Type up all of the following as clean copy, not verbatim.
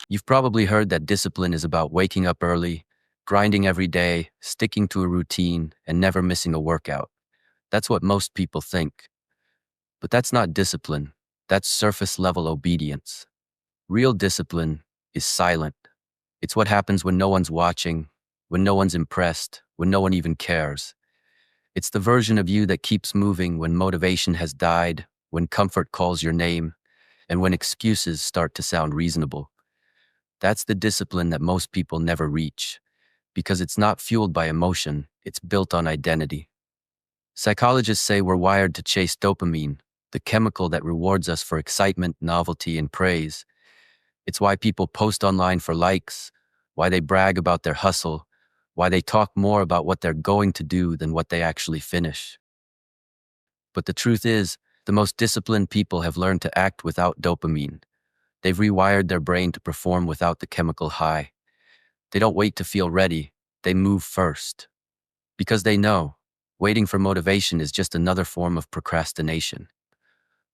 You've probably heard that discipline is about waking up early, grinding every day, sticking to a routine, and never missing a workout. That's what most people think. But that's not discipline. That's surface level obedience. Real discipline is silent. It's what happens when no one's watching, when no one's impressed, when no one even cares. It's the version of you that keeps moving when motivation has died, when comfort calls your name, and when excuses start to sound reasonable. That's the discipline that most people never reach, because it's not fueled by emotion, it's built on identity. Psychologists say we're wired to chase dopamine, the chemical that rewards us for excitement, novelty, and praise. It's why people post online for likes, why they brag about their hustle, why they talk more about what they're going to do than what they actually finish. But the truth is, the most disciplined people have learned to act without dopamine. They've rewired their brain to perform without the chemical high. They don't wait to feel ready, they move first. Because they know, waiting for motivation is just another form of procrastination.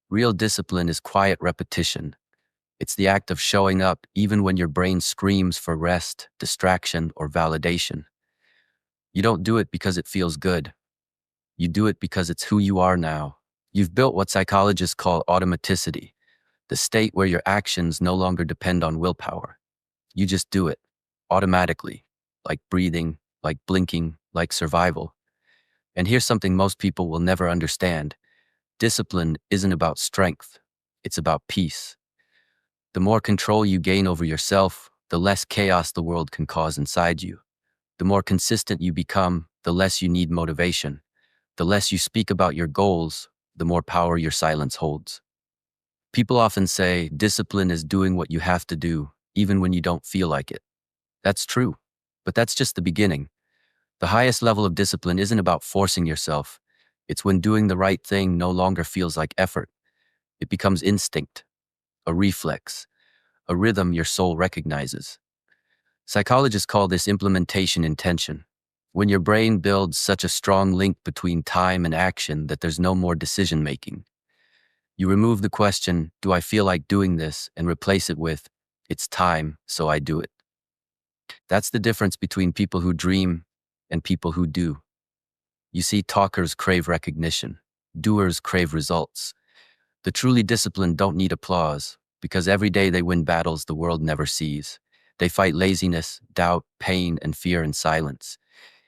Real discipline is quiet repetition. It's the act of showing up even when your brain screams for rest, distraction, or validation. You don't do it because it feels good. You do it because it's who you are now. You've built what psychologists call automaticity, the state where your actions no longer depend on willpower. You just do it, automatically, like breathing, like blinking, like survival. And here's something most people will never understand. Discipline isn't about strength, it's about peace. The more control you gain over yourself, the less chaos the world can cause inside you. The more consistent you become, the less you need motivation. The less you speak about your goals, the more power your silence holds. People often say discipline is doing what you have to do, even when you don't feel like it. That's true, but that's just the beginning. The highest level of discipline isn't about forcing yourself. It's when doing the right thing no longer feels like effort. It becomes instinct, a reflex, a rhythm your soul recognizes. Psychologists call this implementation intention. When your brain builds such a strong link between time and action that there's no more decision making. You remove the question, do I feel like doing this, and replace it with, it's time, so I do it. That's the difference between people who dream and people who do. You see, talkers crave recognition. Doers crave results. The truly disciplined don't need applause, because every day they win battles the world never sees. They fight laziness, doubt, pain, and fear in silence.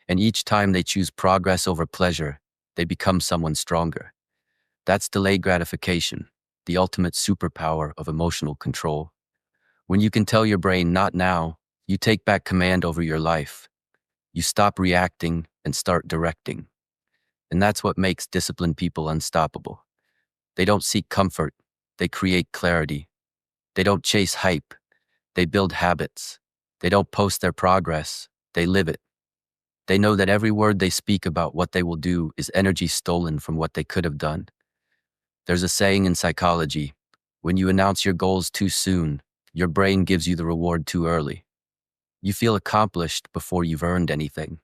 And each time they choose progress over pleasure, they become someone stronger. That's delayed gratification, the ultimate superpower of emotional control. When you can tell your brain, not now, you take back command over your life. You stop reacting and start directing. And that's what makes disciplined people unstoppable. They don't seek comfort, they create clarity. They don't chase hype, they build habits. They don't post their progress, they live it. They know that every word they speak about what they will do is energy stolen from what they could have done. There's a saying in psychology, when you announce your goals too soon, your brain gives you the reward too early. You feel accomplished before you've earned anything.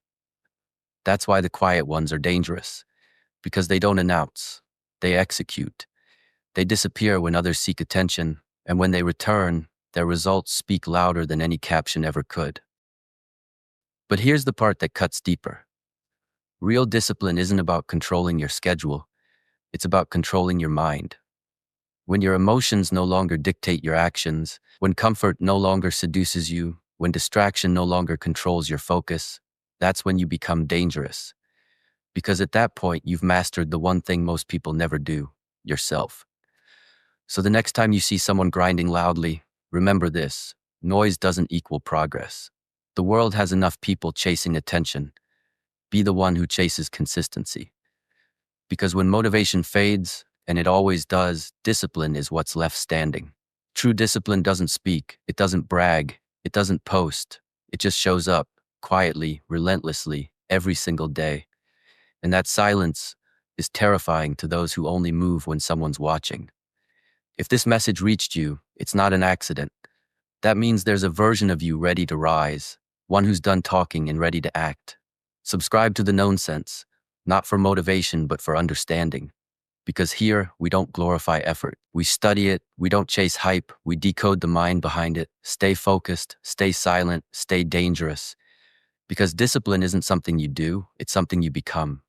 That's why the quiet ones are dangerous, because they don't announce, they execute. They disappear when others seek attention, and when they return, their results speak louder than any caption ever could. But here's the part that cuts deeper. Real discipline isn't about controlling your schedule, it's about controlling your mind. When your emotions no longer dictate your actions, when comfort no longer seduces you, when distraction no longer controls your focus, that's when you become dangerous. Because at that point, you've mastered the one thing most people never do, yourself. So the next time you see someone grinding loudly, remember this: noise doesn't equal progress. The world has enough people chasing attention. Be the one who chases consistency. Because when motivation fades, and it always does, discipline is what's left standing. True discipline doesn't speak, it doesn't brag, it doesn't post. It just shows up, quietly, relentlessly, every single day. And that silence is terrifying to those who only move when someone's watching. If this message reached you, it's not an accident. That means there's a version of you ready to rise, one who's done talking and ready to act. Subscribe to the Knownsense, not for motivation but for understanding. Because here, we don't glorify effort. We study it, we don't chase hype, we decode the mind behind it. Stay focused, stay silent, stay dangerous. Because discipline isn't something you do, it's something you become.